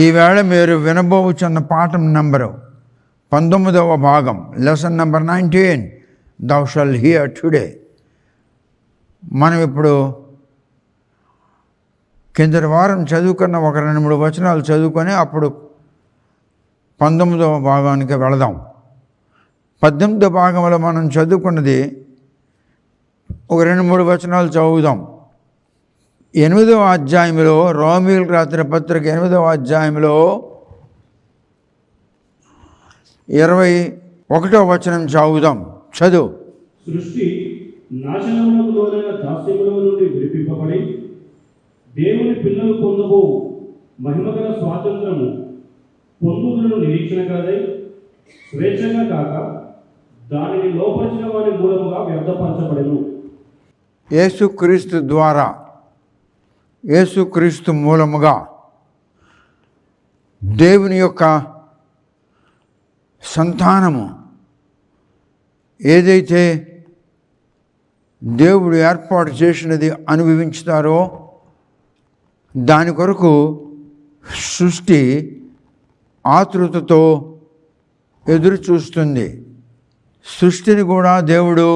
ఈవేళ మీరు వినబోచున్న పాఠం నంబరు 19వ భాగం, lesson number 19, thou shall hear today. మనం ఇప్పుడు కిందటి వారం చదువుకున్న ఒక 2-3 వచనాలు చదువుకొని అప్పుడు 19వ భాగానికి వెళదాం. 18వ భాగంలో మనం చదువుకున్నది ఒక 2-3 వచనాలు చదువుదాం. 8వ అధ్యాయంలో, రోమీయులకు రాసిన పత్రిక 8వ అధ్యాయంలో 21వ వచనం చదువుదాం. చదువు. సృష్టి నాశనమునకు లోనైన దాస్యములో నుండి విడిపింపబడి దేవుని పిల్లలు పొందబో మహిమగల స్వాతంత్రము పొందుదులను నిరీక్షణ కలదై స్వేచ్ఛగా కాక దానిని లోపరిచిన వారి మూలముగా వ్యర్థపరచబడెను. యేసుక్రీస్తు ద్వారా, యేసుక్రీస్తు మూలముగా దేవుని యొక్క సంతానము ఏదైతే దేవుడు ఏర్పాటు చేసినది అనుభవించుతారో దాని కొరకు సృష్టి ఆతృతతో ఎదురు చూస్తుంది. సృష్టిని కూడా దేవుడు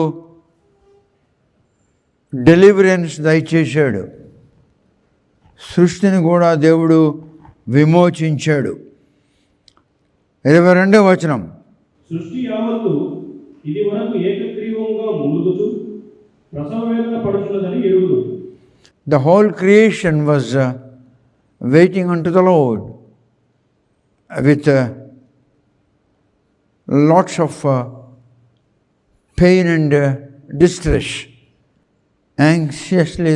డెలివరెన్స్ దయచేశాడు. సృష్టిని కూడా దేవుడు విమోచించాడు. 22వ వచనం. సృష్టి యావత్తు ఇది వరకు ఏకగ్రీవంగా మూలుగుచు ప్రసవ వేదన పడుతున్నదని ఎరుగుదు. The whole creation was waiting unto the Lord with lots of pain and distress. Anxiously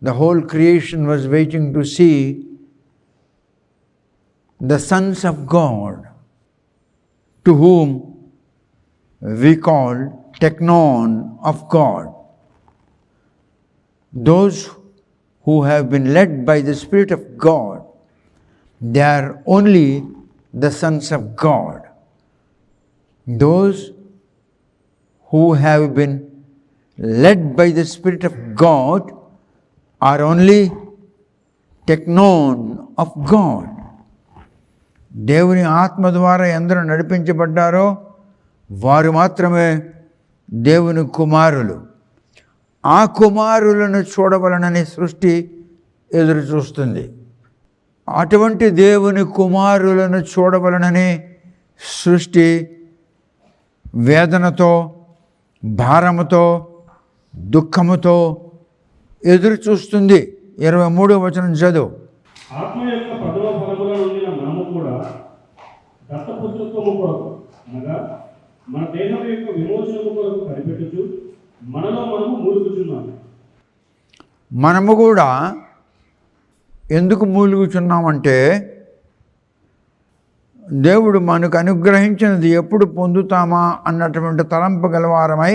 the whole creation was waiting to see the sons of God, to whom we call teknon of God. Those who have been led by the Spirit of God, they are only the sons of God. Those who have been led by the Spirit of God are only teknon of God. దేవుని ఆత్మ ద్వారా ఎందరూ నడిపించబడ్డారో వారు మాత్రమే దేవుని కుమారులు. ఆ కుమారులను చూడవలనని సృష్టి ఎదురు చూస్తుంది. అటువంటి దేవుని కుమారులను చూడవలనని సృష్టి వేదనతో, భారముతో, దుఃఖముతో ఎదురు చూస్తుంది. 23వ వచనం చదువు. ఆత్మ యొక్క ప్రథమ ఫలముల నుండి మనము కూడా దత్తపుత్రత్వము కొరకు అనగా మన దేహం యొక్క విమోచనము కొరకు కనిపెట్టుచు మనలో మనము మూలుగుచున్నాము. మనము కూడా ఎందుకు మూలుగుచున్నామంటే దేవుడు మనకు అనుగ్రహించినది ఎప్పుడు పొందుతామా అన్నటువంటి తలంపు గలవారమై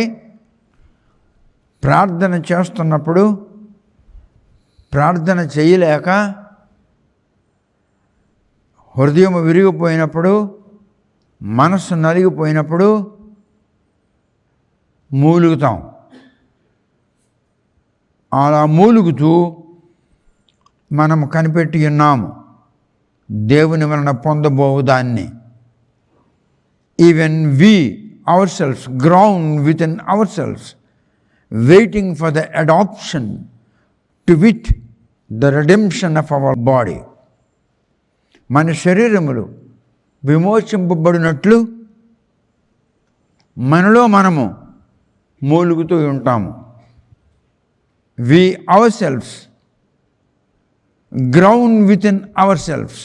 ప్రార్థన చేస్తున్నప్పుడు, ప్రార్థన చేయలేక హృదయం విరిగిపోయినప్పుడు, మనస్సు నలిగిపోయినప్పుడు మూలుగుతాం. అలా మూలుగుతూ మనం కనిపెట్టి ఉన్నాము దేవుని వలన పొందబోవు దాన్ని. Even we ourselves groan within ourselves waiting for the adoption to wit the redemption of our body. మన శరీరములు విమోచింపబడినట్లు మనలో మనము మూలుగుతూ ఉంటాము. We ourselves ground within ourselves,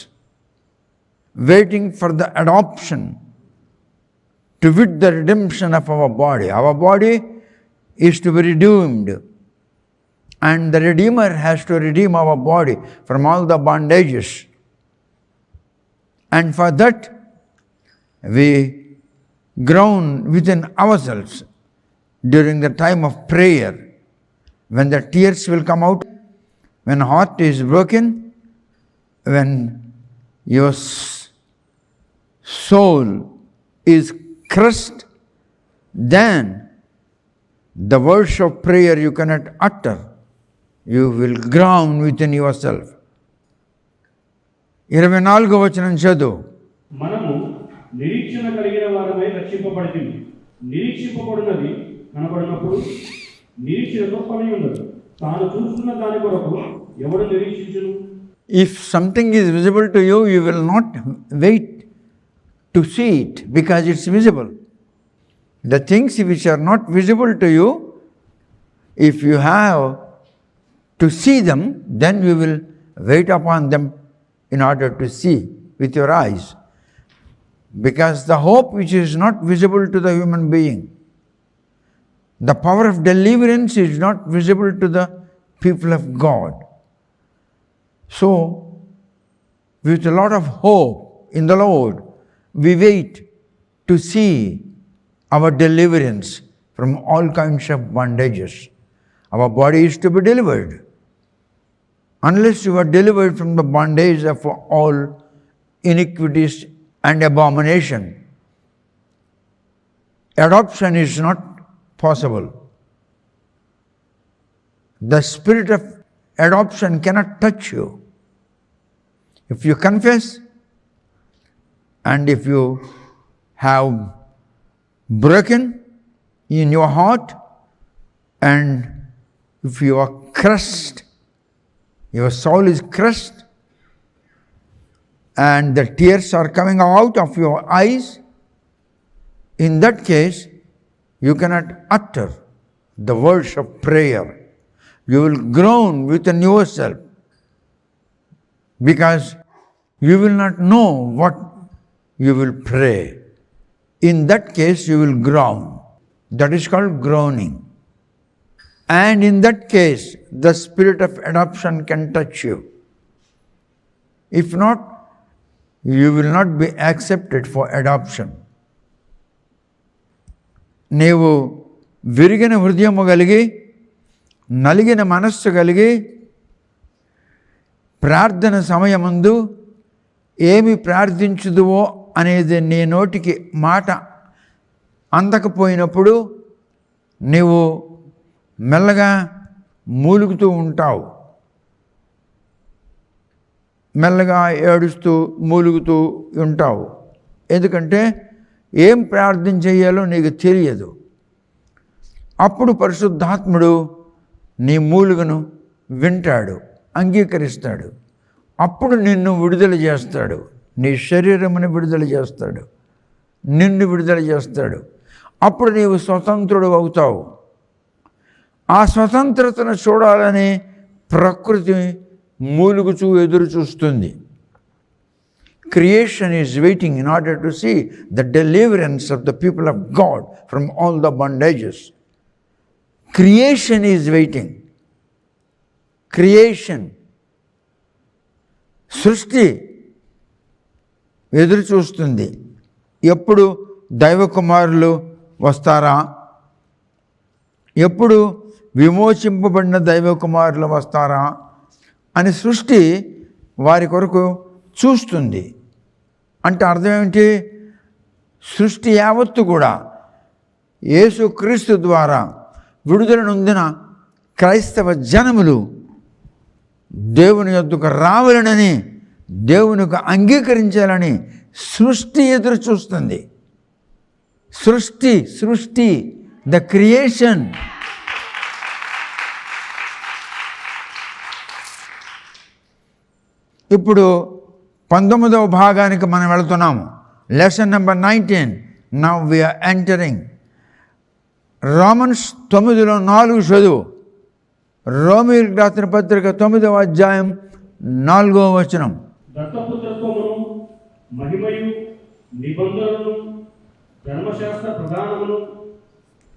waiting for the adoption to wit the redemption of our body. Our body is to be redeemed, and the Redeemer has to redeem our body from all the bondages. And for that, we ground within ourselves during the time of prayer, when the tears will come out, when heart is broken, when your soul is crushed, then the words of prayer you cannot utter. You will groan within yourself. 24వ వచనం చదువు. మనము నిరీక్షణ కలిగిన వారమై రక్షింపబడింది. నిరీక్షింపబడినది కనబడినప్పుడు నిరీక్షణతో పని ఉండదు. తాను చూస్తున్న దాని కొరకు ఎవడు నిరీక్షించును? If something is visible to you, you will not wait to see it because it's visible. The things which are not visible to you, if you have to see them, then you will wait upon them in order to see with your eyes. Because the hope which is not visible to the human being, the power of deliverance is not visible to the people of God. So, with a lot of hope in the Lord, we wait to see our deliverance from all kinds of bondages. Our body is to be delivered. Unless you are delivered from the bondage of all iniquities and abomination, adoption is not possible. The spirit of adoption cannot touch you. If you confess and if you have broken in your heart and if you are crushed, your soul is crushed and the tears are coming out of your eyes, in that case you cannot utter the words of prayer. You will groan within yourself because you will not know what you will pray. In that case you will groan. That is called groaning. And in that case the spirit of adoption can touch you. If not, you will not be accepted for adoption. నీవు విరిగిన హృదయము కలిగి నలిగిన మనస్సు కలిగి ప్రార్థన సమయమందు ఏమి ప్రార్థించుదువో అనేది నీ నోటికి మాట అందకపోయినప్పుడు నీవు మెల్లగా మూలుగుతూ ఉంటావు, మెల్లగా ఏడుస్తూ మూలుగుతూ ఉంటావు. ఎందుకంటే ఏం ప్రార్థన చేయాలో నీకు తెలియదు. అప్పుడు పరిశుద్ధాత్ముడు నీ మూలుగను వింటాడు, అంగీకరిస్తాడు. అప్పుడు నిన్ను విడుదల చేస్తాడు, నీ శరీరముని విడుదల చేస్తాడు, నిన్ను విడుదల చేస్తాడు. అప్పుడు నీవు స్వతంత్రుడు అవుతావు. ఆ స్వతంత్రతను చూడాలని ప్రకృతి మూలుగుచూ ఎదురు చూస్తుంది. Creation is waiting in order to see the deliverance of the people of God from all the bondages. Creation is waiting. Creation. సృష్టి ఎదురు చూస్తుంది. ఎప్పుడు దైవ కుమారులు వస్తారా, ఎప్పుడు విమోచింపబడిన దైవ కుమారులు వస్తారా అని సృష్టి వారి కొరకు చూస్తుంది. అంటే అర్థం ఏమిటి? సృష్టి యావత్తు కూడా యేసుక్రీస్తు ద్వారా విడుదల నొందిన క్రైస్తవ జనములు దేవుని యొద్దకు రావాలని, దేవునికి అంగీకరించాలని సృష్టి ఎదురు చూస్తుంది. సృష్టి ద క్రియేషన్. ఇప్పుడు 19వ భాగానికి మనం వెళుతున్నాము. Lesson number 19. Now we're entering Romans 9:4 చదువు. రోమీయులకు రాసిన పత్రిక 9వ అధ్యాయం 4వ వచనం. దత్తపుత్రత్వమును మహిమయు నిబంధనలను ధర్మశాస్త్ర ప్రధానమును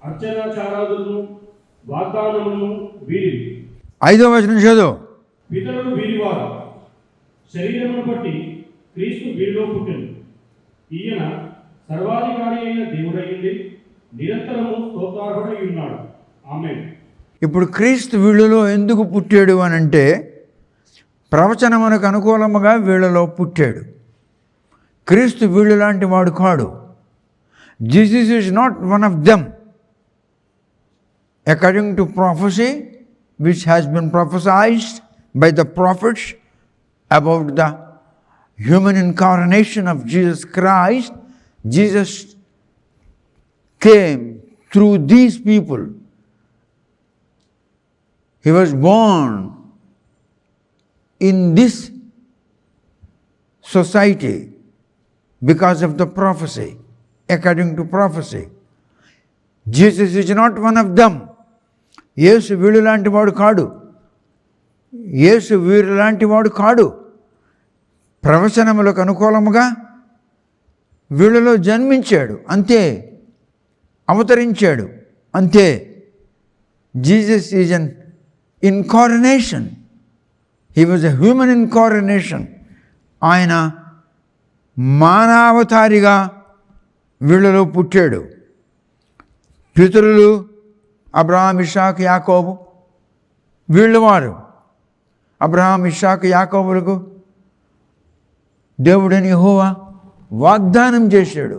అర్చనాచారాదులను వాగ్దానములను వీరివి. 5వ వచనం చదువు. పితరులు వీరివారు, శరీరమును బట్టి క్రీస్తు వీరిలో పుట్టెను. ఈయన సర్వాధికారి అయిన దేవుడైంది, నిరంతరము స్తోత్రార్హుడై ఉన్నాడు. ఆమేన్. ఇప్పుడు క్రీస్తు వీళ్ళలో ఎందుకు పుట్టాడు అని అంటే, ప్రవచనమునకు అనుకూలముగా వీళ్ళలో పుట్టాడు. క్రీస్తు వీళ్ళు లాంటి వాడు కాడు. Jesus is not one of them. According to prophecy which has been prophesied by the prophets about the human incarnation of Jesus Christ, Jesus came through these people. He was born in this society because of the prophecy, according to prophecy. Jesus is not one of them. యేసు వీళ్ళు లాంటి వాడు కాడు. యేసు వీరు లాంటి వాడు కాడు. ప్రవచనములకు అనుకూలముగా వీళ్ళలో జన్మించాడు అంతే, అవతరించాడు అంతే. Jesus is an incarnation. He was a human incarnation. ఆయన మానవతారిగా వీళ్ళలో పుట్టాడు. పితరులు అబ్రహాం, ఇస్సాకు, యాకోబు వీళ్ళు వారు. అబ్రహాం, ఇస్సాకు, యాకోబులకు దేవుడని యెహోవా వాగ్దానం చేశాడు.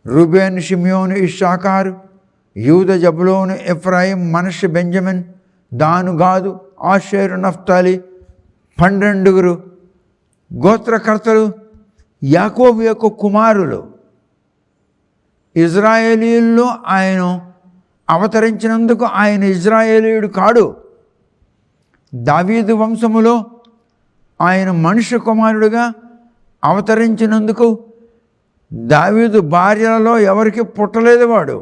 రూబేను, షిమ్యోను, ఇస్సాకారు, యూదా, జబులోను, ఎఫ్రాయిం, మనష్షే, బెంజమిన్, దాను, గాదు, ఆషేరు, నఫ్తాలి 12 గోత్రకర్తలు యాకోబు యొక్క కుమారులు. ఇజ్రాయేలీయుల్లో ఆయన అవతరించినందుకు ఆయన ఇజ్రాయేలీయుడు కాడు. దావీదు వంశములో ఆయన మనుష్య కుమారుడుగా అవతరించినందుకు దావీదు భార్యలలో ఎవరికి పుట్టలేదు వాడు.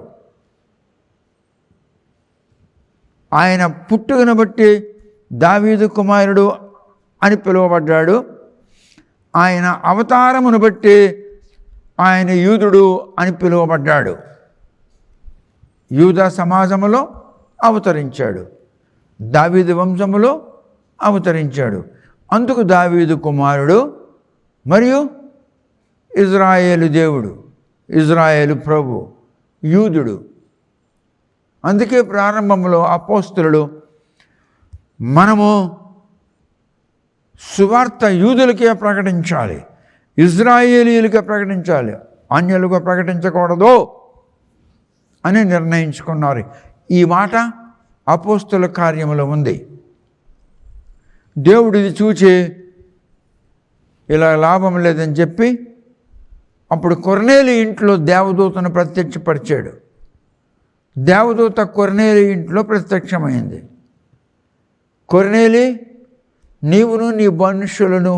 ఆయన పుట్టుకను బట్టి దావీదు కుమారుడు అని పిలువబడ్డాడు. ఆయన అవతారమును బట్టి ఆయన యూదుడు అని పిలువబడ్డాడు. యూదా సమాజములో అవతరించాడు, దావీదు వంశములో అవతరించాడు. అందుకు దావీదు కుమారుడు మరియు ఇజ్రాయేలు దేవుడు, ఇజ్రాయేలు ప్రభు, యూదుడు. అందుకే ప్రారంభంలో అపోస్తలులు మనము సువార్త యూదులకే ప్రకటించాలి, ఇజ్రాయేలీయులకే ప్రకటించాలి, అన్యులకు ప్రకటించకూడదు అని నిర్ణయించుకున్నారు. ఈ మాట అపోస్తల కార్యములో ఉంది. దేవుడు ఇది చూచి ఇలా లాభం లేదని చెప్పి అప్పుడు కొర్నేలి ఇంట్లో దేవదూతను ప్రత్యక్షపరిచాడు. దేవదూత కొర్నేలి ఇంట్లో ప్రత్యక్షమైంది. కొర్నేలి, నీవును నీ మనుష్యులను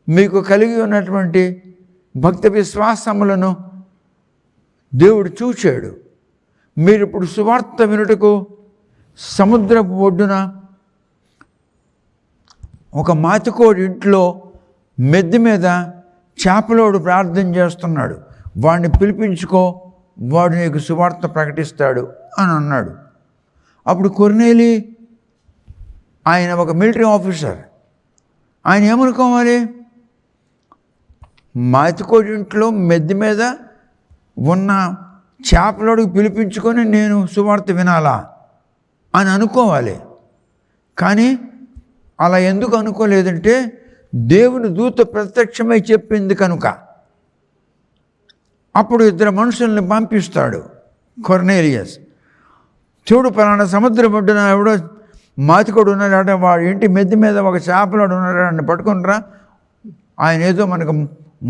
మీకు కలిగి ఉన్నటువంటి భక్తి విశ్వాసములను దేవుడు చూచాడు. మీరు ఇప్పుడు సువార్త వినుటకు సముద్రపు ఒడ్డున ఒక మాతికోడి ఇంట్లో మెద్ది మీద చేపలోడు ప్రార్థన చేస్తున్నాడు. వాడిని పిలిపించుకో, వాడు నీకు సువార్త ప్రకటిస్తాడు అని అన్నాడు. అప్పుడు కొర్నేలి, ఆయన ఒక మిలిటరీ ఆఫీసర్, ఆయన ఏమనుకోవాలి? మాతికోడి ఇంట్లో మెద్ది మీద ఉన్న చేపలోడికి పిలిపించుకొని నేను సువార్త వినాలా అని అనుకోవాలి. కానీ అలా ఎందుకు అనుకోలేదంటే దేవుని దూత ప్రత్యక్షమై చెప్పింది కనుక. అప్పుడు 2 మనుషుల్ని పంపిస్తాడు కొర్నేలియస్. చూడు, పలానా సముద్ర ఒడ్డున ఎవడో మాతికోడు ఉన్నాడట, వాడి ఇంటి మెద్ది మీద ఒక చేపలోడు ఉన్నాడని పట్టుకునిరా, ఆయన ఏదో మనకు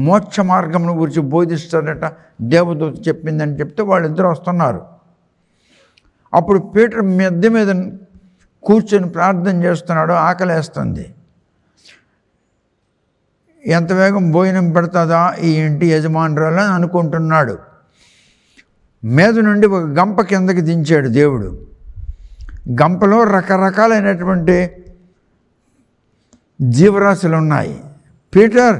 మోక్ష మార్గమును గురించి బోధిస్తాడట, దేవదూత చెప్పిందని చెప్తే వాళ్ళిద్దరూ వస్తున్నారు. అప్పుడు పీటర్ మెద్ది మీద కూర్చొని ప్రార్థన చేస్తున్నాడు, ఆకలేస్తుంది. ఎంత వేగం భోజనం పెడతాదా ఈ ఇంటి యజమానురాలు అని అనుకుంటున్నాడు. మీద నుండి ఒక గంప కిందకి దించాడు దేవుడు. గంపలో రకరకాలైనటువంటి జీవరాశులు ఉన్నాయి. పీటర్,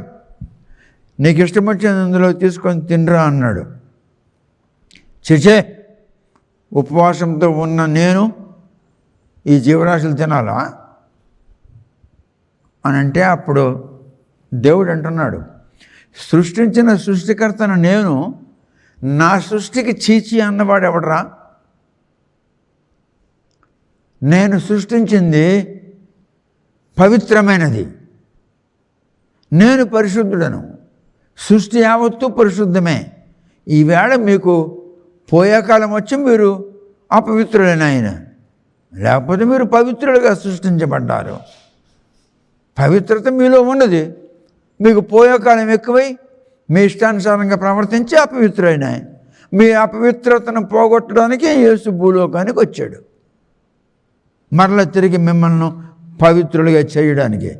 నీకు ఇష్టం వచ్చింది అందులో తీసుకొని తినరా అన్నాడు. చిచే, ఉపవాసంతో ఉన్న నేను ఈ జీవరాశులు తినాలా అని అంటే అప్పుడు దేవుడు అంటున్నాడు, సృష్టించిన సృష్టికర్తను నేను నా సృష్టికి చీచి అన్నవాడు ఎవడరా? నేను సృష్టించింది పవిత్రమైనది, నేను పరిశుద్ధుడను, సృష్టి యావత్తు పరిశుద్ధమే. ఈవేళ మీకు పోయే కాలం వచ్చి మీరు అపవిత్రులైన ఆయన, లేకపోతే మీరు పవిత్రులుగా సృష్టించబడ్డారు. పవిత్రత మీలో ఉన్నది, మీకు పోయే కాలం ఎక్కువై మీ ఇష్టానుసారంగా ప్రవర్తించి అపవిత్రులైనాయి. మీ అపవిత్రతను పోగొట్టడానికి యేసు భూలోకానికి వచ్చాడు, మరలా తిరిగి మిమ్మల్ని పవిత్రులుగా చేయడానికి.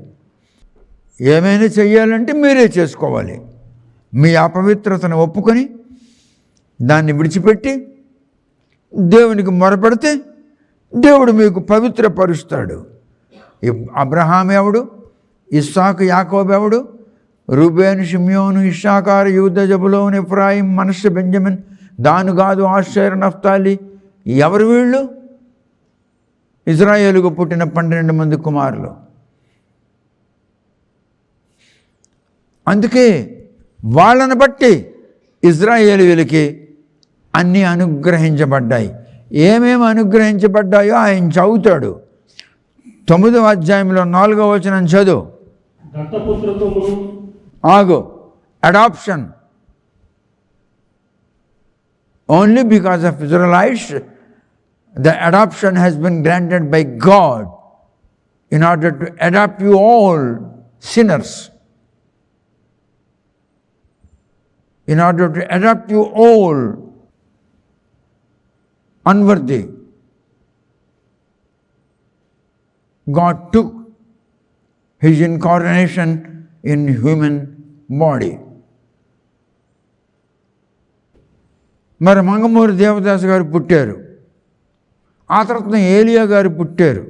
ఏమైనా చెయ్యాలంటే మీరే చేసుకోవాలి. మీ అపవిత్రతను ఒప్పుకొని దాన్ని విడిచిపెట్టి దేవునికి మొరపెడితే దేవుడు మీకు పవిత్రపరుస్తాడు. అబ్రహాం ఎవడు, ఇస్సాకు యాకోబు ఎవడు, రూబేను షిమ్యోను ఇశ్శాఖారు యూదా జబులోను ఎఫ్రాయిం మనష్షే బెంజమిన్ దాను గాదు ఆషేర్ నఫ్తాలి ఎవరు వీళ్ళు? ఇజ్రాయేలుకు పుట్టిన 12 మంది కుమారులు. అందుకే వాళ్ళని బట్టి ఇజ్రాయేలీయులకి అన్నీ అనుగ్రహించబడ్డాయి. ఏమేమి అనుగ్రహించబడ్డాయో ఆయన చదువుతాడు. 9వ అధ్యాయంలో 4వ వచనం చదువు. ఆగు. Adoption. Only because of Israelites the adoption has been granted by God in order to adopt you all sinners. In order to adopt you all unworthy. God took his incarnation in human body. మరి మంగమూరి దేవదాస్ గారు పుట్టారు. ఆ తర్వాత ఏలియా గారు పుట్టారు.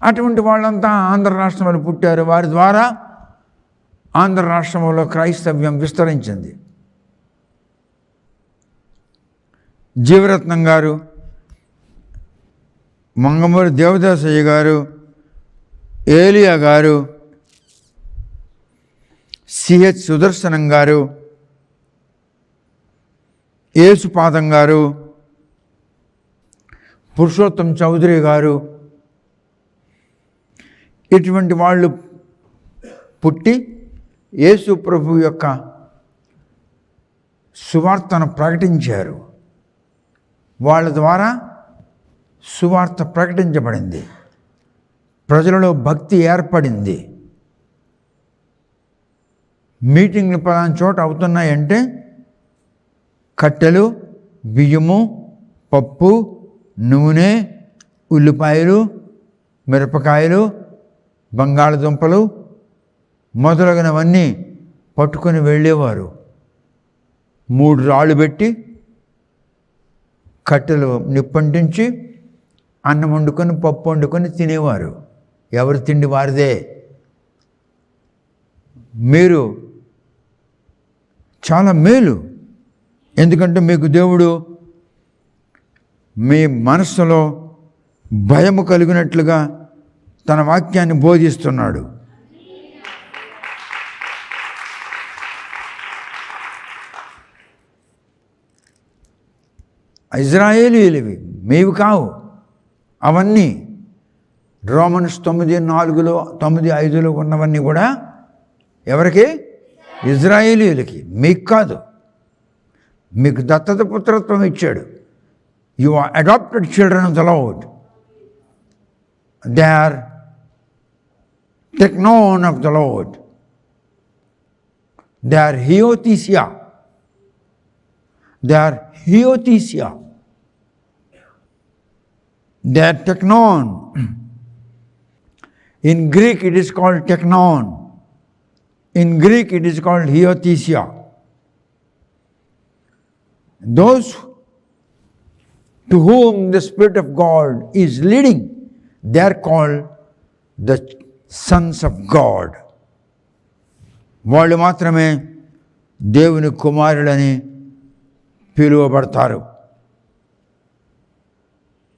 అటువంటి వాళ్ళంతా ఆంధ్ర రాష్ట్రంలో పుట్టారు. వారి ద్వారా ఆంధ్ర రాష్ట్రంలో క్రైస్తవ్యం విస్తరించింది. జీవరత్నం గారు, మంగమూరి దేవదాసయ్య గారు, ఏలియా గారు, సిహెచ్ సుదర్శనం గారు, యేసుపాదం గారు, పురుషోత్తం చౌదరి గారు, ఇటువంటి వాళ్ళు పుట్టి యేసు ప్రభు యొక్క సువార్తను ప్రకటించారు. వాళ్ళ ద్వారా సువార్త ప్రకటించబడింది, ప్రజలలో భక్తి ఏర్పడింది. మీటింగ్లు పలానా చోట అవుతున్నాయంటే కట్టెలు, బియ్యము, పప్పు, నూనె, ఉల్లిపాయలు, మిరపకాయలు, బంగాళదుంపలు మొదలగునవన్నీ పట్టుకొని వెళ్ళేవారు. 3 రాళ్ళు పెట్టి కట్టెలు నిప్పంటించి అన్నం వండుకొని పప్పు వండుకొని తినేవారు. ఎవరి తిండి వారిదే. మీరు చాలా మేలు, ఎందుకంటే మీకు దేవుడు మీ మనస్సులో భయము కలిగినట్లుగా తన వాక్యాన్ని బోధిస్తున్నాడు. ఇజ్రాయేలీయులవి, మీవి కావు అవన్నీ. రోమన్స్ 9:4లో 9:5లో ఉన్నవన్నీ కూడా ఎవరికి? ఇజ్రాయేలీయులకి, మీకు కాదు. మీకు దత్తత పుత్రత్వం ఇచ్చాడు. You are adopted children of the Lord. They are teknon of the Lord. They are hiothesia. They are hiothesia. They are teknon. In Greek it is called teknon. In Greek it is called hiothesia. Those to whom the Spirit of God is leading, they are called the sons of God. వాళ్ళు మాత్రమే దేవుని కుమారులని పిలువబడతారు.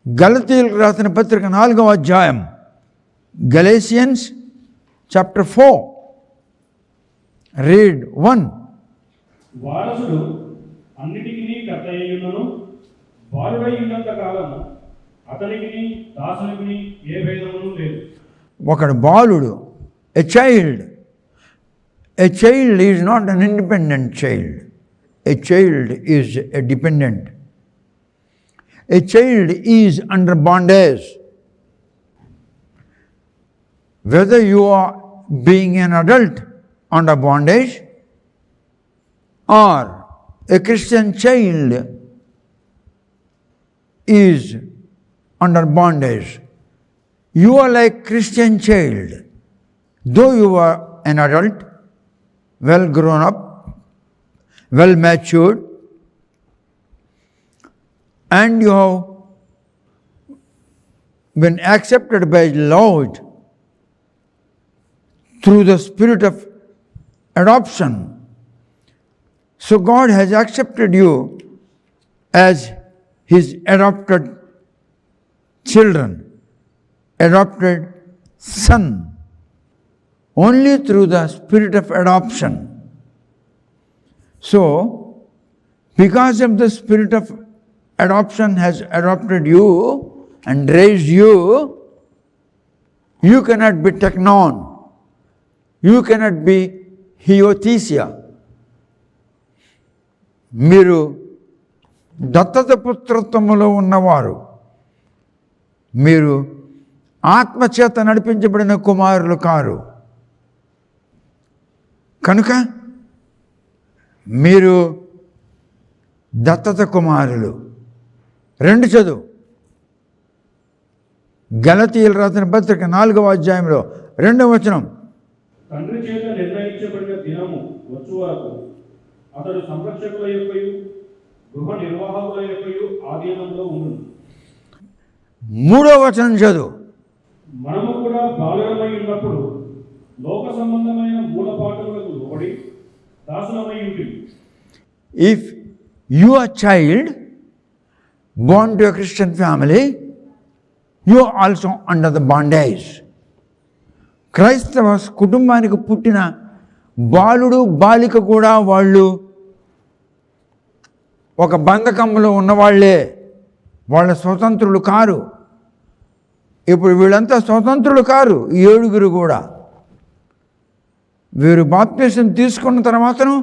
గలతీయులకు రాసిన పత్రిక 4వ అధ్యాయం, Galatians chapter 4, read 1. వారసుడు అన్నిటికీ కర్త అయ్యున్నను బాలుడై ఉన్నంత కాలము అతనికి దాసునికి ఏ భేదమును లేదు. ఒకడు బాలుడు, a child. A child is not an independent child. A child is a dependent. A child is under bondage. Whether you are being an adult under bondage, or a Christian child is under bondage. You are like Christian child. Though you are an adult, well grown up, well matured, and you have been accepted by Lord through the spirit of adoption. So God has accepted you as His adopted children, adopted son, only through the spirit of adoption. So, because of the spirit of adoption has adopted you and raised you, you cannot be teknon, you cannot be hiothesia. మీరు దత్తత పుత్రత్వములో ఉన్నవారు, మీరు ఆత్మచేత నడిపించబడిన కుమారులు car. కనుక మీరు దత్తత కుమారులు. 2 చదువు. గలతీయులు రాసిన పత్రిక 4వ అధ్యాయంలో 2వ వచనం. తండ్రి చేత నిర్ణయించబడిన దినము వచ్చు వరకు అతడు సంరక్షకుల యొక్కయు గృహ నిర్వాహకుల యొక్కయు ఆధీనంలో ఉండును. 3వ వచనం చదువు. మనము కూడా బాలురమై ఉన్నప్పుడు లోక సంబంధమైన మూలపాఠములకు లోబడి దాసులమై ఉంటిమి. If you are a child born to a Christian family, you are also under the bondage. క్రైస్తవ కుటుంబానికి పుట్టిన బాలుడు బాలిక కూడా వాళ్ళు ఒక బంధకంలో ఉన్నవాళ్లే, వాళ్ళ స్వతంత్రులు కారు. ఇప్పుడు వీళ్ళంతా స్వతంత్రులు కారు, ఈ 7 కూడా. వీరు బాప్తిసం తీసుకున్న తర్వాతను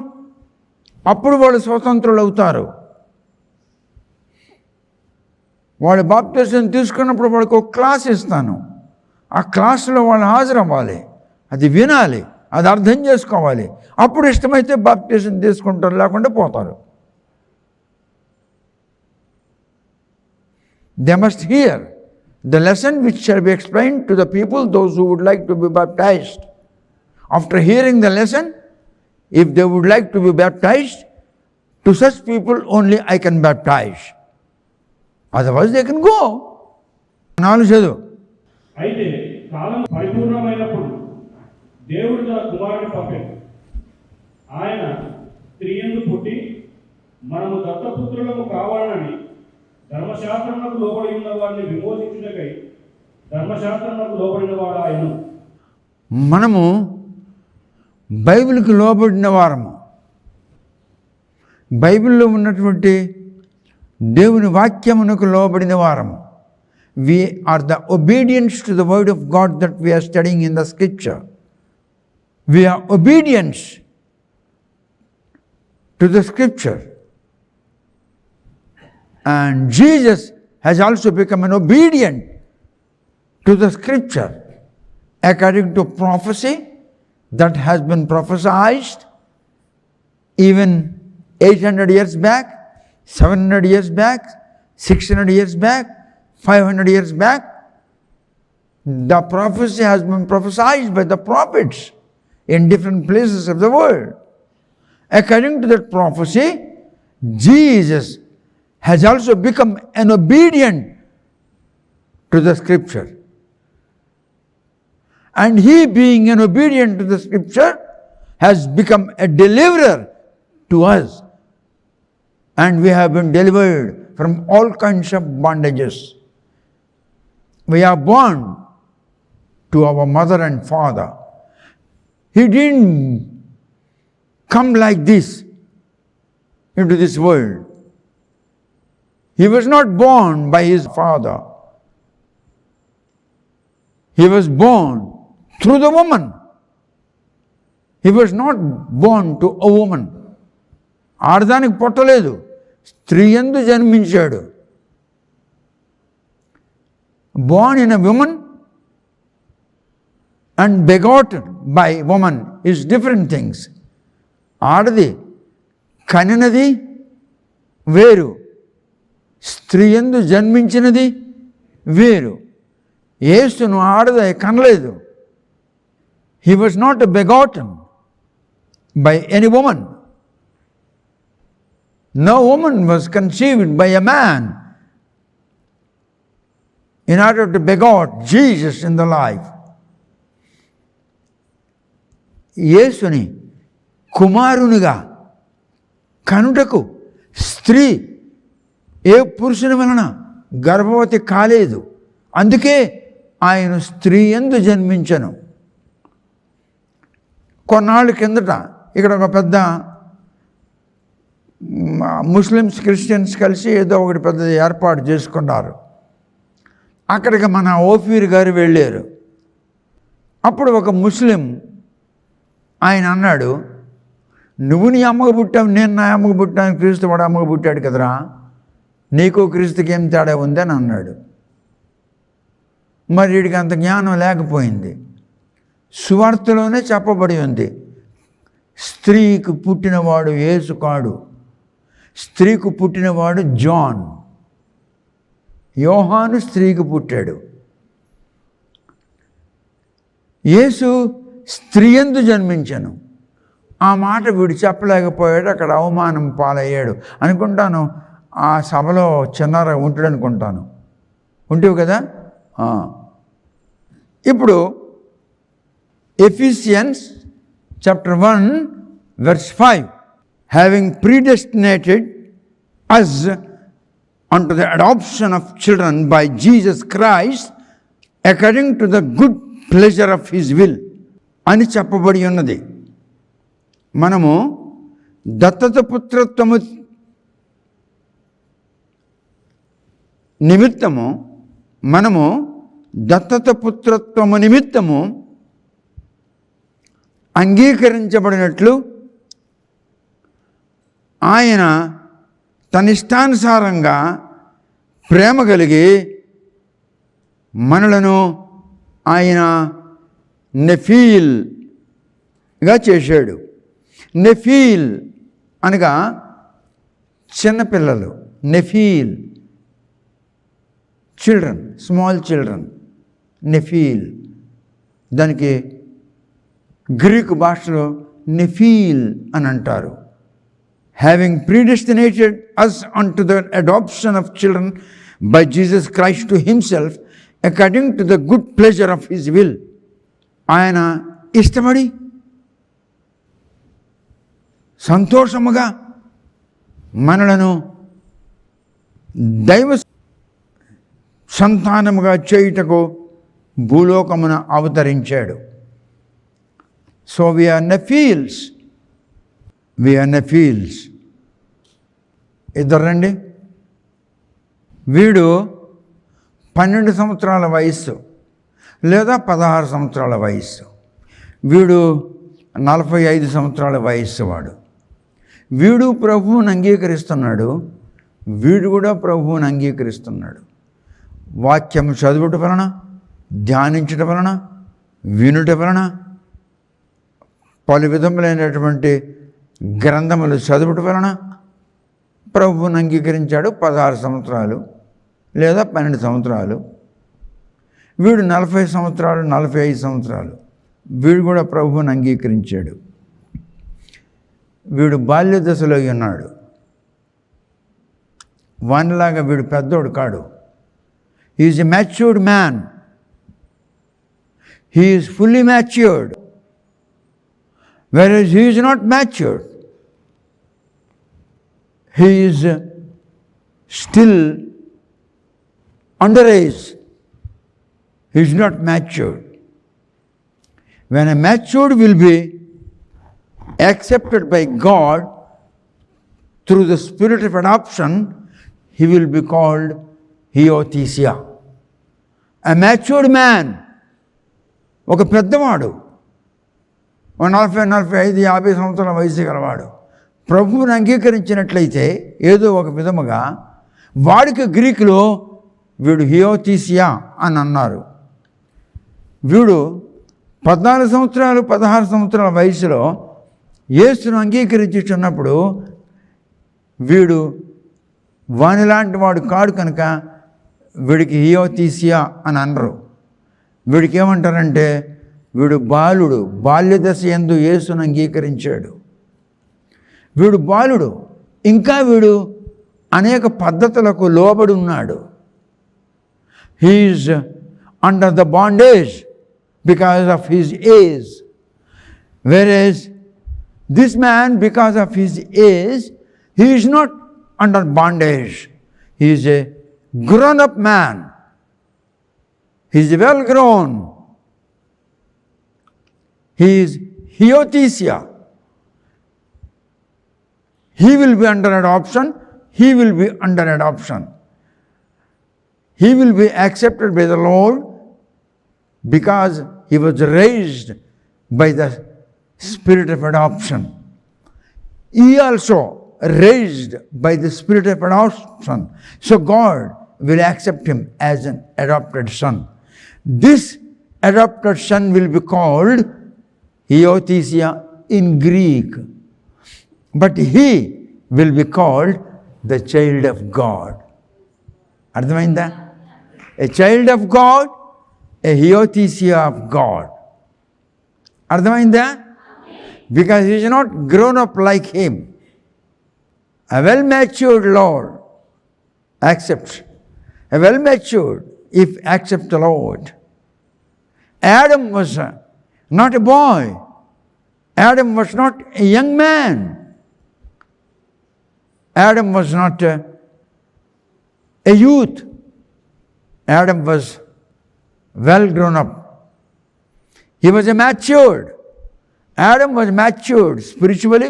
అప్పుడు వాళ్ళు స్వతంత్రులు అవుతారు. వాళ్ళు బాప్తిసం తీసుకున్నప్పుడు వాళ్ళకి ఒక క్లాస్ ఇస్తాను, ఆ క్లాసులో వాళ్ళు హాజరవ్వాలి, అది వినాలి, అది అర్థం చేసుకోవాలి. అప్పుడు ఇష్టమైతే బాప్తిసం తీసుకుంటారు, లేకుండా పోతారు. They must hear the lesson which shall be explained to the people, those who would like to be baptized. After hearing the lesson, if they would like to be baptized, to such people only I can baptize. Otherwise they can go. 4 చదువు. అయితే కాలం పరిపూర్ణమైనప్పుడు దేవుడు తన కుమారుని పంపాడు. ఆయన స్త్రీయందు పుట్టి మనము దత్తపుత్రులము కావాలని ధర్మశాస్త్రమునకు లోబడి ఉన్న వారిని విమోచించుటకై ధర్మశాస్త్రమునకు లోబడిన వాడు ఆయన. మనము బైబిల్కి లోబడిన వారము. బైబిల్లో ఉన్నటువంటి దేవుని వాక్యమునకు లోబడిన వారము. We are the obedience to the word of God that we are studying in the scripture. We are obedience to the scripture. And Jesus has also become an obedient to the scripture according to prophecy that has been prophesied even 800 years back, 700 years back, 600 years back, 500 years back. The prophecy has been prophesied by the prophets in different places of the world. According to that prophecy, Jesus has also become an obedient to the scripture. And he, being an obedient to the scripture, has become a deliverer to us. And we have been delivered from all kinds of bondages. We are born to our mother and father. He didn't come like this into this world. He was not born by his father. He was born through the woman. He was not born to a woman. ఆడదానికి పుట్టలేదు, స్త్రీ యందు జన్మించాడు. Born in a woman and begotten by woman is different things. ఆడది కనినది వేరు, స్త్రీ యందు జన్మించినది వేరు. యేసును ఆడది కనలేదు. He was not begotten by any woman. No woman was conceived by a man in order to begot Jesus in the life. యేసుని కుమారునిగా కనుటకు స్త్రీ ఏ పురుషుని వలన గర్భవతి కాలేదు. అందుకే ఆయన స్త్రీ యందు జన్మించను. కొన్నాళ్ళ కిందట ఇక్కడ ఒక పెద్ద ముస్లిమ్స్ క్రిస్టియన్స్ కలిసి ఏదో ఒకటి పెద్దది ఏర్పాటు చేసుకున్నారు. అక్కడికి మన ఓఫీర్ గారు వెళ్ళారు. అప్పుడు ఒక ముస్లిం ఆయన అన్నాడు, నువ్వు నీ అమ్మకు పుట్టావు, నేను నా అమ్మకు పుట్టాను, క్రీస్తు వాడు అమ్మకు పుట్టాడు కదరా, నీకు క్రీస్తుకి ఏం తేడా ఉందని అన్నాడు. మరి వీడికి అంత జ్ఞానం లేకపోయింది. సువార్తలోనే చెప్పబడి ఉంది, స్త్రీకి పుట్టినవాడు యేసు కాడు, స్త్రీకి పుట్టినవాడు జాన్. యోహాను స్త్రీకి పుట్టాడు. యేసు స్త్రీ యందు జన్మించను. ఆ మాట వీడు చెప్పలేకపోయాడు, అక్కడ అవమానం పాలయ్యాడు అనుకుంటాను. ఆ సభలో చిన్నారా ఉంటాడు అనుకుంటాను. ఉంటావు కదా. ఇప్పుడు Ephesians chapter 1 verse 5, having predestinated us unto the adoption of children by Jesus Christ according to the good pleasure of his will అని చెప్పబడి ఉన్నది. మనము దత్తత పుత్రత్వము నిమిత్తము అంగీకరించబడినట్లు ఆయన తన ఇష్టానుసారంగా ప్రేమ కలిగి మనలను ఆయన నెఫీల్గా చేశాడు. నెఫీల్ అనగా చిన్నపిల్లలు, Nephil children, small children, Nephil. దానికి గ్రీకు భాషలో నెఫీల్ అని అంటారు. Having predestinated us unto the adoption of children by Jesus Christ to himself according to the good pleasure of his will. ఆయన ఇష్టపడి సంతోషముగా మనలను దైవ సంతానముగా చేయుటకు భూలోకమున అవతరించాడు. So we are Nephils. ఇద్దరండి. వీడు 12 సంవత్సరాల వయస్సు లేదా 16 సంవత్సరాల వయస్సు, వీడు 45 సంవత్సరాల వయస్సు వాడు. వీడు ప్రభువుని అంగీకరిస్తున్నాడు, వీడు కూడా ప్రభువుని అంగీకరిస్తున్నాడు. వాక్యం చదువుట వలన, ధ్యానించటం వలన, వినుట వలన, పలు విధములైనటువంటి గ్రంథములు చదువుట వలన ప్రభువుని అంగీకరించాడు. 16 సంవత్సరాలు లేదా 12 సంవత్సరాలు. వీడు 40 సంవత్సరాలు, 45 సంవత్సరాలు. వీడు కూడా ప్రభువుని అంగీకరించాడు. వీడు బాల్య దశలో ఉన్నాడు. వానిలాగా వీడు పెద్దోడు కాడు. He is a matured man. He is fully matured. Whereas he is not matured. He is still underage. He is not matured. When a matured will be accepted by God through the spirit of adoption, he will be called Hiothesia. A matured man, ఒక పెద్దవాడు, 40, 45, 50 సంవత్సరాల వయసు గలవాడు ప్రభువుని అంగీకరించినట్లయితే ఏదో ఒక విధముగా వాడికి గ్రీకులో వీడు హియోథీసియా అని అన్నారు. వీడు 14 సంవత్సరాలు 16 సంవత్సరాల వయసులో యేసును అంగీకరించుచున్నప్పుడు వీడు వానిలాంటి వాడు కాడు కనుక వీడికి హియోతీసియా అని అనరు. వీడికి ఏమంటారంటే వీడు బాలుడు, బాల్యదశ యందు యేసును అంగీకరించాడు, వీడు బాలుడు, ఇంకా వీడు అనేక పద్ధతులకు లోబడి ఉన్నాడు. He's under the bondage because of his age, whereas this man, because of his age, he is not under bondage. He is a grown-up man. He is well grown. He is Hiothesia. He will be under adoption. He will be under adoption. He will be accepted by the Lord because he was raised by the spirit of adoption. He also raised by the spirit of adoption. So God will accept him as an adopted son. This adopted son will be called Hiothesia in Greek. But he will be called the child of God. Ardhamainda? A child of God, a Hiothesia of God. Ardhamainda? Because he is not grown up like him. A well-matured Lord accepts. A well-matured, if accept the Lord. Adam was not a boy. Adam was not a young man. Adam was not a youth. Adam was well grown up. He was a matured. Adam was matured spiritually,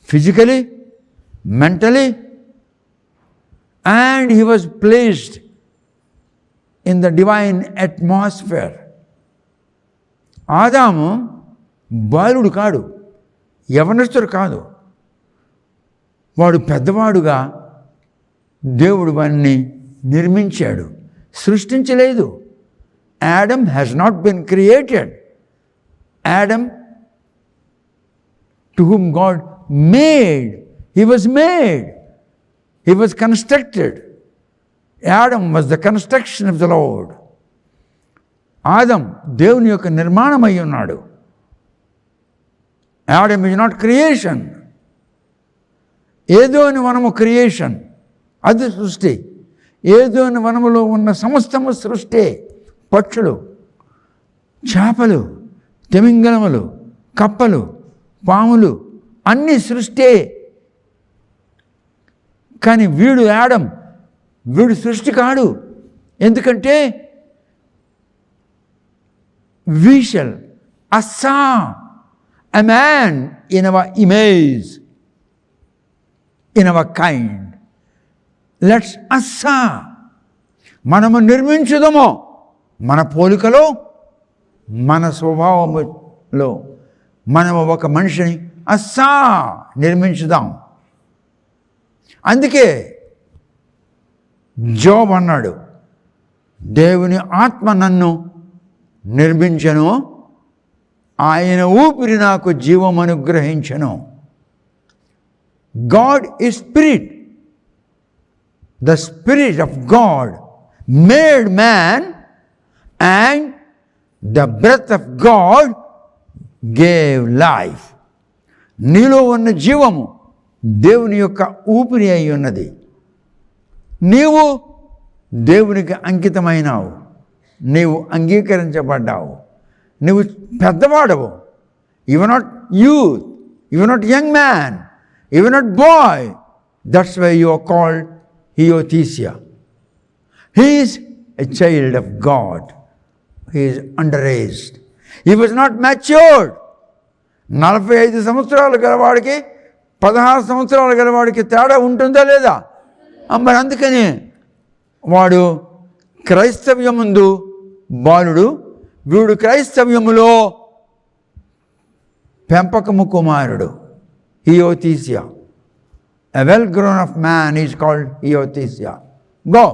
physically, mentally, and he was placed in the divine atmosphere. ఆదాము బాలుడు కాడు, యవనస్తుడు కాదు, వాడు పెద్దవాడుగా దేవుడు వాడిని నిర్మించాడు, సృష్టించలేదు. Adam has not been created. Adam, to whom God made, he was made. He was constructed. Adam was the construction of the Lord. ఆదం దేవుని యొక్క నిర్మాణమై ఉన్నాడు. Adam is not creation. ఏదోని వనము క్రియేషన్, అది సృష్టి. ఏదోని వనములో ఉన్న సమస్తము సృష్టి. పక్షులు, చేపలు, తిమింగలములు, కప్పలు, పాములు అన్నీ సృష్టి. కానీ వీడు ఆడం, వీడు సృష్టి కాడు. ఎందుకంటే we shall assign a man in our image, in our kind. Let's assign. మనము నిర్మించుదము మన పోలికలో, మన స్వభావములో మనము ఒక మనిషిని నిర్మించుదాం. అందుకే జోబ్ అన్నాడు, దేవుని ఆత్మ నన్ను నిర్మించెను, ఆయన ఊపిరి నాకు జీవం అనుగ్రహించెను. God is spirit. The Spirit of God made man, and the breath of God gave life. నీలో ఉన్న జీవము దేవుని యొక్క ఊపిరి అయి ఉన్నది. నీవు దేవునికి అంకితమైనావు, నీవు అంగీకరించబడ్డావు, నీవు పెద్దవాడవు. You are not youth, you are not young man, you are not boy. That's why you are called Hiothesia. He is a child of God. He is underaged. He was not matured. 45 సంవత్సరాలు గలవాడికి 16 సంవత్సరాలు గలవాడికి తేడా ఉంటుందా లేదా? మరి అందుకని వాడు క్రైస్తవ్యముందు బాలుడు, వీడు క్రైస్తవ్యములో పెంపకము కుమారుడు. Hiothesia. A well-grown up man is called Hiothesia. Go.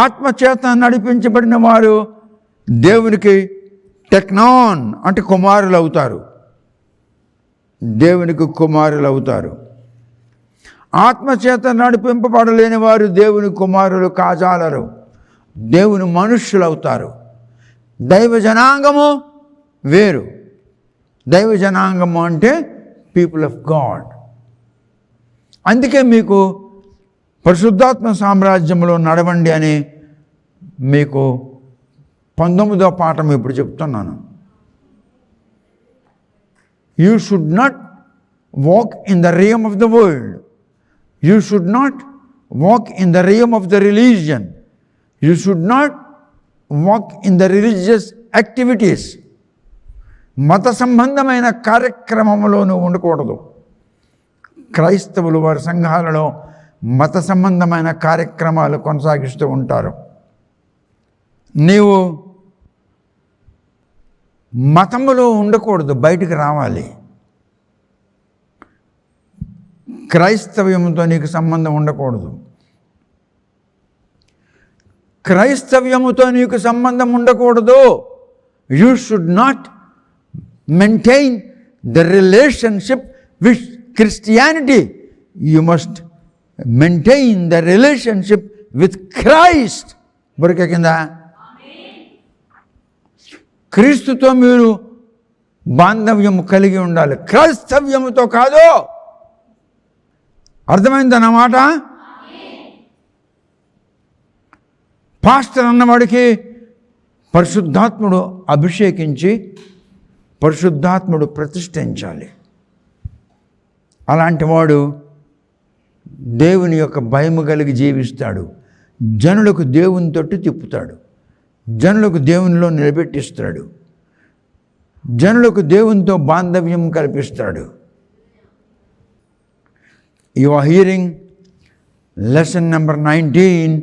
ఆత్మచేత నడిపించబడిన వారు దేవునికి టెక్నాన్ అంటే కుమారులు అవుతారు, దేవునికి కుమారులు అవుతారు. ఆత్మచేత నడిపింపబడలేని వారు దేవుని కుమారులు కాజాలరు, దేవుని మనుష్యులు అవుతారు. దైవ జనాంగము వేరు. దైవ జనాంగము అంటే పీపుల్ ఆఫ్ గాడ్. అందుకే మీకు పరిశుద్ధాత్మ సామ్రాజ్యంలో నడవండి అని మీకు 19వ పాఠం ఇప్పుడు చెప్తున్నాను. You should not walk in the realm of the world. You should not walk in the realm of the religion. You should not walk in the religious activities. మత సంబంధమైన కార్యక్రమంలో నువ్వు ఉండకూడదు. క్రైస్తవులు వారి సంఘాలలో మత సంబంధమైన కార్యక్రమాలు కొనసాగిస్తూ ఉంటారు. నీవు మతములో ఉండకూడదు, బయటికి రావాలి. క్రైస్తవ్యంతో నీకు సంబంధం ఉండకూడదు. క్రైస్తవ్యముతో నీకు సంబంధం ఉండకూడదు. You should not maintain the relationship with Christianity. You must maintain the relationship with Christ. బురక కింద క్రీస్తుతో మీరు బాంధవ్యం కలిగి ఉండాలి, క్రైస్తవ్యముతో కాదు. అర్థమైందన్నమాట. పాస్టర్ అన్నవాడికి పరిశుద్ధాత్ముడు అభిషేకించి పరిశుద్ధాత్ముడు ప్రతిష్ఠించాలి. అలాంటి వాడు దేవుని యొక్క భయము కలిగి జీవిస్తాడు. జనులకు దేవుని తట్టు తిప్పుతాడు, జనులకు దేవునిలో నిలబెట్టిస్తాడు, జనులకు దేవునితో బాంధవ్యం కల్పిస్తాడు. You are hearing lesson number 19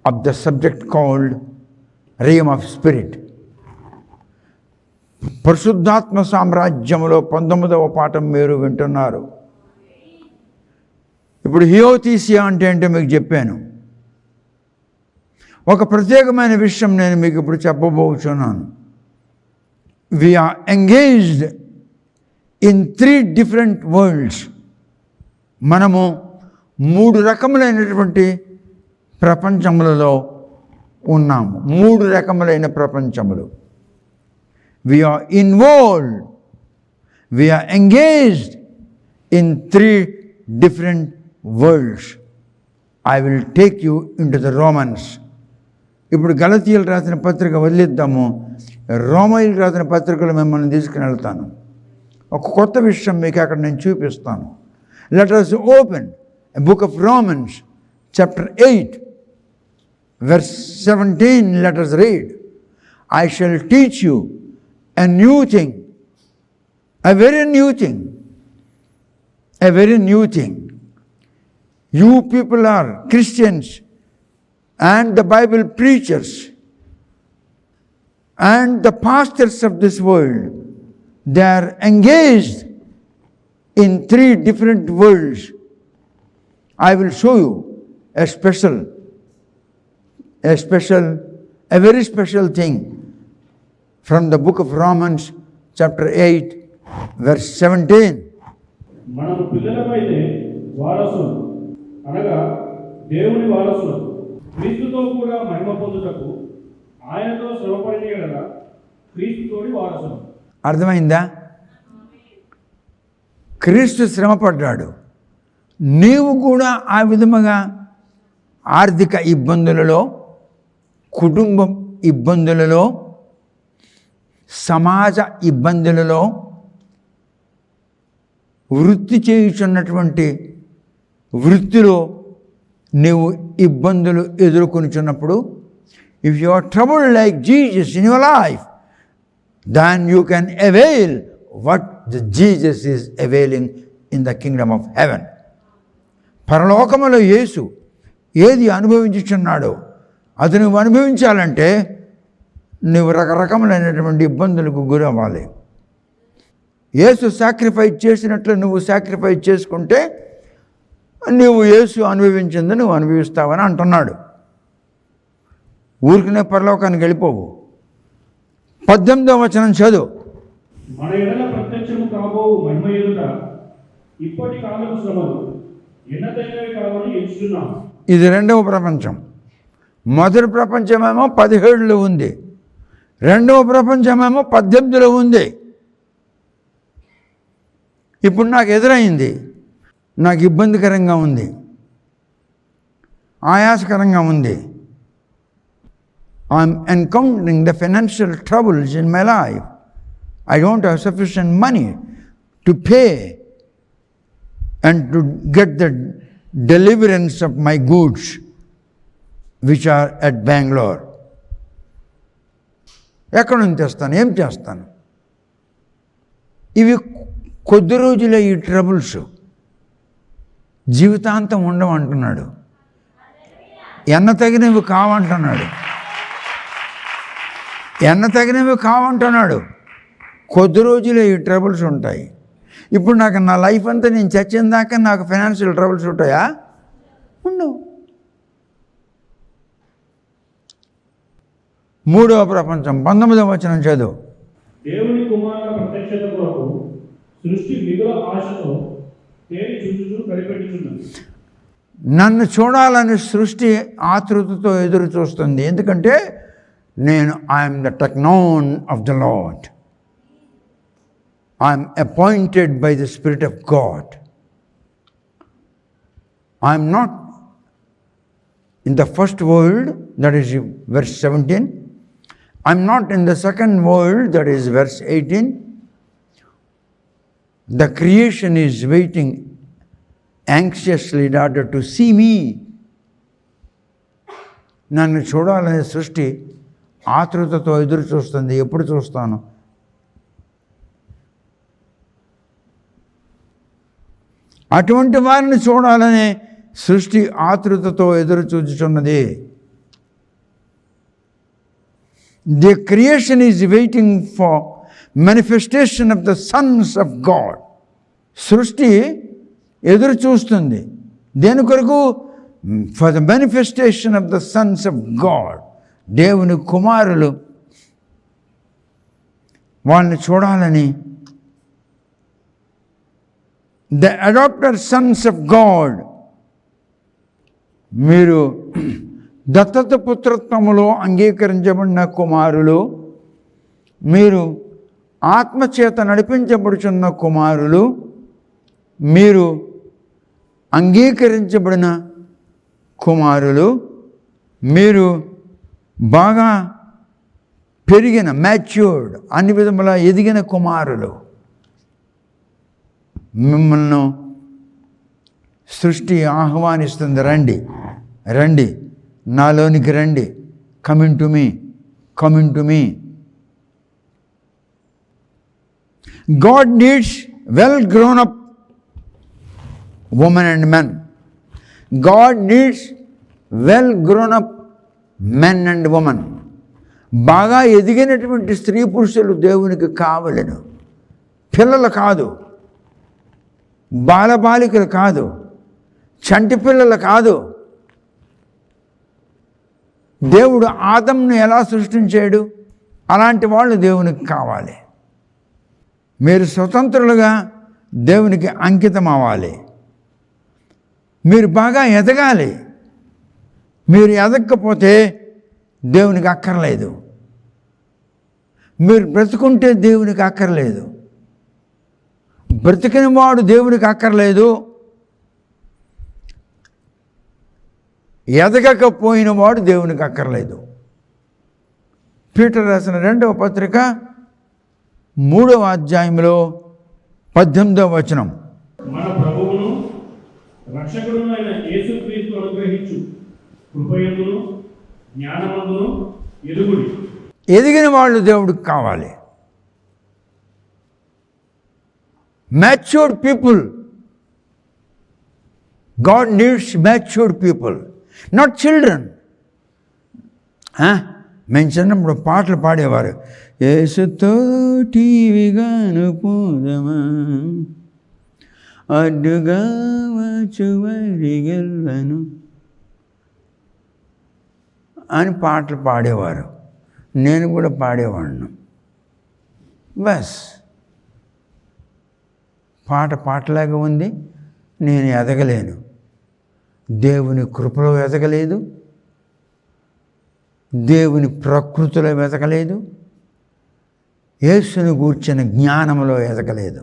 of the subject called realm of spirit. పరిశుద్ధాత్మ సామ్రాజ్యంలో 19వ పాఠం మీరు వింటున్నారు. ఇప్పుడు హియోతీసియా అంటే ఏంటో మీకు చెప్పాను. ఒక ప్రత్యేకమైన విషయం నేను మీకు ఇప్పుడు చెప్పబోతున్నాను. We are engaged in 3 different worlds. మనము 3 రకములైనటువంటి ప్రపంచములలో ఉన్నాము. 3 రకములైన ప్రపంచములు. We are involved, we are engaged in 3 different worlds. I will take you into the Romans. ఇప్పుడు గలతీయులు రాసిన పత్రిక వదిలిద్దాము, రోమీయులు రాసిన పత్రికలు మిమ్మల్ని తీసుకుని వెళ్తాను. ఒక కొత్త విషయం మీకు అక్కడ నేను చూపిస్తాను. Let us open a book of Romans chapter 8 verse 17. Let us read. I shall teach you a new thing, a very new thing, a very new thing. You people are Christians and the Bible preachers and the pastors of this world. They are engaged in 3 different worlds. I will show you a very special thing from the book of Romans chapter 8 verse 17. మనము పిల్లలమైతే వారసులు, అనగా దేవుని వారసులు, క్రీస్తుతో కూడా మహిమ పొందుటకు ఆయనతో శ్రమపడిన యెడల క్రీస్తుతోటి వారసులు. అర్థమైందా? క్రీస్తు శ్రమపడ్డాడు, నీవు కూడా ఆ విధముగా ఆర్థిక ఇబ్బందులలో, కుటుంబం ఇబ్బందులలో, సమాజ ఇబ్బందులలో, వృత్తి చేయుచున్నటువంటి వృత్తిలో నీవు ఇబ్బందులు ఎదుర్కొనిచున్నప్పుడు, if you are troubled like Jesus in your life, then you can avail what the Jesus is availing in the kingdom of heaven. పరలోకములో యేసు ఏది అనుభవించుచున్నాడో అది నువ్వు అనుభవించాలంటే నువ్వు రకరకములైనటువంటి ఇబ్బందులకు గురవ్వాలి. యేసు సాక్రిఫైస్ చేసినట్లు నువ్వు సాక్రిఫైస్ చేసుకుంటే నువ్వు యేసు అనుభవించింది నువ్వు అనుభవిస్తావని అంటున్నాడు. ఊరికనే పరలోకానికి వెళ్ళిపోవు. 18వ వచనం చదువు. మన ఎడల ప్రత్యక్షము కాబో మహిమ ఎదుట ఇప్పటి కాలపు శ్రమలు ఎన్నతగినవి కావని ఎంచుతున్నాం. ఇది రెండవ ప్రపంచం. మొదటి ప్రపంచమేమో 17లో ఉంది, రెండవ ప్రపంచమేమో 18లో ఉంది. ఇప్పుడు నాకు ఎదురైంది, నాకు ఇబ్బందికరంగా ఉంది, ఆయాసకరంగా ఉంది. I'm encountering the financial troubles in my life. I don't have sufficient money to pay and to get the deliverance of my goods which are at Bangalore. ఎక్కడ నుంచి తెస్తాను, ఏం చేస్తాను? ఇవి కొద్ది రోజులే ఈ ట్రబుల్స్, జీవితాంతం ఉండవంటున్నాడు. ఎన్న తగినవి కావంటున్నాడు, ఎన్న తగినవి కావంటున్నాడు. కొద్ది రోజులే ఈ ట్రబుల్స్ ఉంటాయి. ఇప్పుడు నాకు నా లైఫ్ అంతా నేను చచ్చిన దాకా నాకు ఫైనాన్షియల్ ట్రబుల్స్ ఉంటాయా? ఉండవు. మూడవ ప్రపంచం 19వ వచనం చదువు. దేవుని కుమారుల ప్రత్యక్షత కొరకు సృష్టి మిగుల ఆశతో తేరి చూచుచూ కనిపెట్టుచున్నది. నన్ను చూడాలని సృష్టి ఆతృతతో ఎదురు చూస్తుంది. ఎందుకంటే నేను I'm the teknon of the Lord. I am appointed by the Spirit of God. I am not in the first world, that is verse 17. I am not in the second world, that is verse 18. The creation is waiting anxiously in order to see me. నన్ను చూడాలనే సృష్టి ఆతృతతో ఎదురు చూస్తుంది. ఎప్పుడు చూస్తాను? అటువంటి వారిని చూడాలనే సృష్టి ఆతృతతో ఎదురు చూచుచున్నది. The creation is waiting for manifestation of the sons of God. సృష్టి ఎదురు చూస్తుంది దేని కొరకు? For the manifestation of the sons of God. దేవుని కుమారులు వాళ్ళని చూడాలని. The adopted sons of God. మీరు దత్తత పుత్రత్వములో అంగీకరించబడిన కుమారులు, మీరు ఆత్మచేత నడిపించబడుచున్న కుమారులు, మీరు అంగీకరించబడిన కుమారులు, మీరు బాగా పెరిగిన మ్యాచ్యూర్డ్ అన్ని విధముల ఎదిగిన కుమారులు. మిమ్మల్ని సృష్టి ఆహ్వానిస్తుంది. రండి, రండి, నాలోనికి రండి. Coming to me, coming to me. God needs well grown up women and men. God needs well grown up men and women. బాగా ఎదిగినటువంటి స్త్రీ పురుషులు దేవునికి కావలను. పిల్లలు కాదు, బాలబాలికలు కాదు, చంటి పిల్లలు కాదు. దేవుడు ఆదంను ఎలా సృష్టించాడు? అలాంటి వాళ్ళు దేవునికి కావాలి. మీరు స్వతంత్రులుగా దేవునికి అంకితం అవ్వాలి. మీరు బాగా ఎదగాలి. మీరు ఎదగకపోతే దేవునికి అక్కర్లేదు. మీరు బ్రతుకుంటే దేవునికి అక్కర్లేదు. బ్రతికిన వాడు దేవునికి అక్కర్లేదు. ఎదగకపోయిన వాడు దేవునికి అక్కర్లేదు. పీటర్ రాసిన 2వ పత్రిక 3వ అధ్యాయంలో 18వ వచనం. మన ప్రభువును రక్షకుడును అయిన యేసుక్రీస్తు అనుగ్రహించు కృపయందును జ్ఞానమందును ఎదుగుడి. ఎదిగిన వాళ్ళు దేవుడికి కావాలి. Matured people. God needs matured people, not children. మేము చిన్నప్పుడు పాటలు పాడేవారు. యేసుతోటివిగాను పోదమా అడ్డుగా వచ్చువరిగెల్వను అని పాటలు పాడేవారు. నేను కూడా పాడేవాడిను. బస్ పాటలాగా ఉంది, నేను ఎదగలేను, దేవుని కృపలో ఎదగలేదు, దేవుని ప్రకృతిలో ఎదగలేదు, యేసుని గూర్చిన జ్ఞానంలో ఎదగలేదు.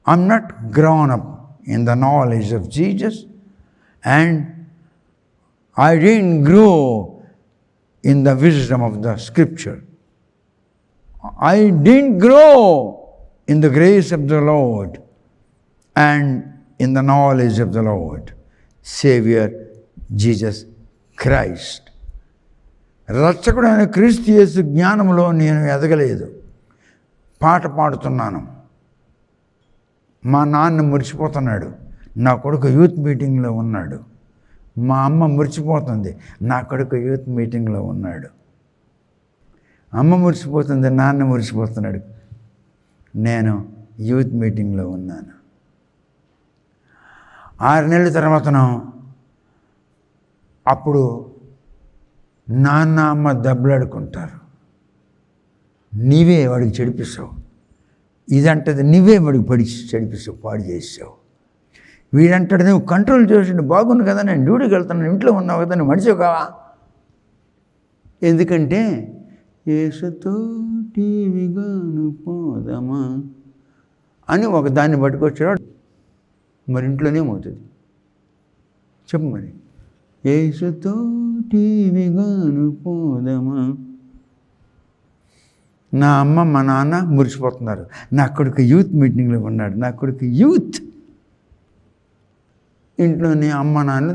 I'm not grown up in the knowledge of Jesus, and I didn't grow in the wisdom of the Scripture. I didn't grow in the grace of the Lord and in the knowledge of the Lord, Savior Jesus Christ. రక్షకుడైన క్రీస్తు యేసు జ్ఞానంలో నేను ఎదగలేదు. పాట పాడుతున్నాను, మా నాన్న మురిసిపోతున్నాడు, నా కొడుకు youth మీటింగ్లో ఉన్నాడు. మా అమ్మ మురిసిపోతుంది, నా కొడుకు యూత్ మీటింగ్లో ఉన్నాడు. అమ్మ మురిసిపోతుంది, నాన్న మురిసిపోతున్నాడు, నేను యూత్ మీటింగ్లో ఉన్నాను. 6 నెలల తర్వాతను అప్పుడు నాన్న అమ్మ దెబ్బలాడుకుంటారు. నీవే వాడికి చెడిపిస్తావు, ఇదంటది నువ్వే వాడికి చెడిపిస్తావు, పాడు చేసావు. వీడంటాడు నువ్వు కంట్రోల్ చేసి బాగుంది కదా, నేను డ్యూటీకి వెళ్తాను, ఇంట్లో ఉన్నావు కదా, నువ్వు మనిషి కావా? ఎందుకంటే యేసుతో టీవీగాను పోదమా అని ఒక దాన్ని పట్టుకొచ్చాడు. మరి ఇంట్లోనే అవుతుంది చెప్పు, మరి యేసుతో టీవీగాను పోదమా. నా అమ్మ మా నాన్న మురిసిపోతున్నారు, నా కొడుకు యూత్ మీటింగ్లో ఉన్నాడు, నా కొడుకు యూత్. ఇంట్లోనే అమ్మ నాన్న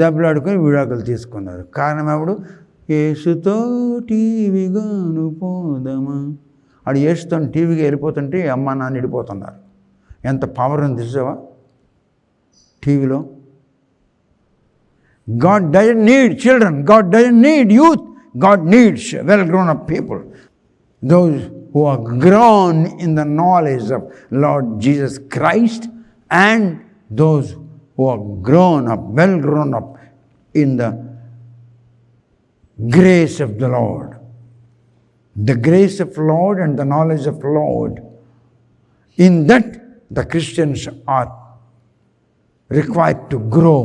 దెబ్బలాడుకొని విడాకులు తీసుకున్నారు. కారణం ఎవడు? యేసుతో టీవీగాను పోదమా. ఆడు యేసుతో టీవీగా వెళ్ళిపోతుంటే అమ్మ నాన్న వెళ్ళిపోతున్నారు. ఎంత పవర్ ఉంది చూసావా టీవీలో. God doesn't need children, God doesn't need youth, God needs well-grown up people. Those who are grown in the knowledge of Lord Jesus Christ, and those who are grown up, well-grown up in the grace of the Lord. The grace of Lord and the knowledge of Lord. In that, the Christians are required to grow.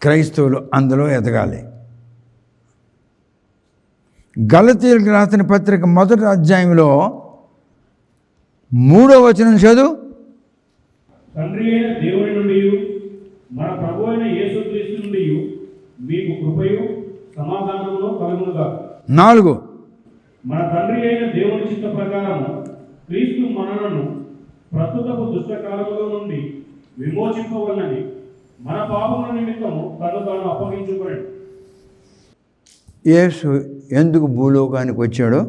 క్రైస్తవులు అందులో ఎదగాలి. గలతీయులకు రాసిన పత్రిక 1వ అధ్యాయంలో 3వ వచనం చదువు. తండ్రి అయిన దేవుని నుండి మన ప్రభువు అయిన యేసుక్రీస్తు నుండి మీకు కృపయు సమాధానమును కలుగునుగాక. 4 మన తండ్రి అయిన దేవుని చిత్త ప్రకారము క్రీస్తు మనలను ప్రస్తుతపు దుష్టకాలములో నుండి విమోచింపవలనని మన పాపముల నిమిత్తము తను తాను అప్పగించుకున్నాడు. యేసు ఎందుకు భూలోకానికి వచ్చాడో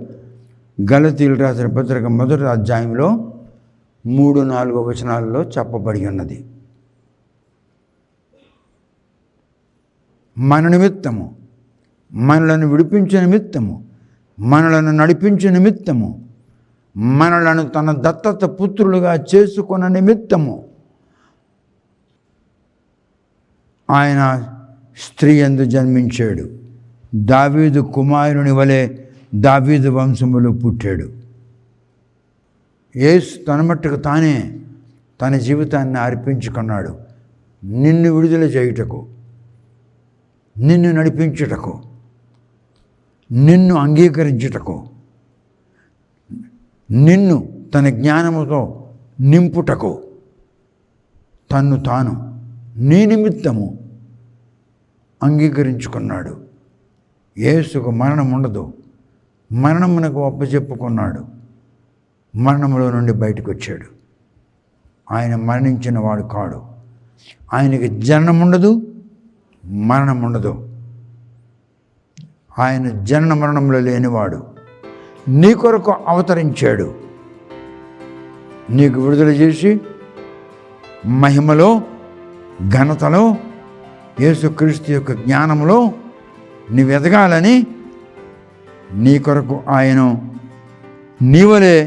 గలతీయులకు రాసిన పత్రిక 1వ అధ్యాయంలో 3-4 వచనాలలో చెప్పబడి ఉన్నది. మన నిమిత్తము, మనలను విడిపించే నిమిత్తము, మనలను నడిపించే నిమిత్తము, మనలను తన దత్తత పుత్రులుగా చేసుకున్న నిమిత్తము ఆయన స్త్రీ యందు జన్మించాడు. దావీదు కుమారుని వలె దావీదు వంశములో పుట్టాడు. యేసు తన మట్టుకు తానే తన జీవితాన్ని అర్పించుకున్నాడు. నిన్ను విడుదల చేయుటకు, నిన్ను నడిపించుటకు, నిన్ను అంగీకరించుటకు, నిన్ను తన జ్ఞానముతో నింపుటకు తన్ను తాను నీ నిమిత్తము అంగీకరించుకున్నాడు. యేసుకు మరణం ఉండదు. మరణమునకు అప్పచెప్పుకున్నాడు. మరణములో నుండి బయటకు వచ్చాడు. ఆయన మరణించిన వాడు కాడు. ఆయనకి జననం ఉండదు, మరణం ఉండదు. ఆయన జనన మరణంలో లేనివాడు. నీ కొరకు అవతరించాడు. నీకు విడుదల చేసి మహిమలో, ఘనతలో, యేసుక్రీస్తు యొక్క జ్ఞానంలో నీవు ఎదగాలని నీ కొరకు ఆయన నీవలే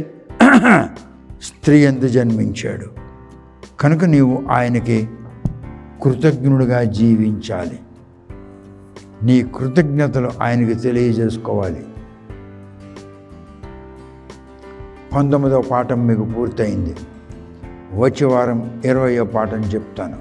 స్త్రీ యందు జన్మించాడు. కనుక నీవు ఆయనకి కృతజ్ఞుడిగా జీవించాలి. నీ కృతజ్ఞతలు ఆయనకి తెలియజేసుకోవాలి. 19వ పాఠం మీకు పూర్తయింది. వచ్చే వారం 20వ పాఠం చెప్తాను.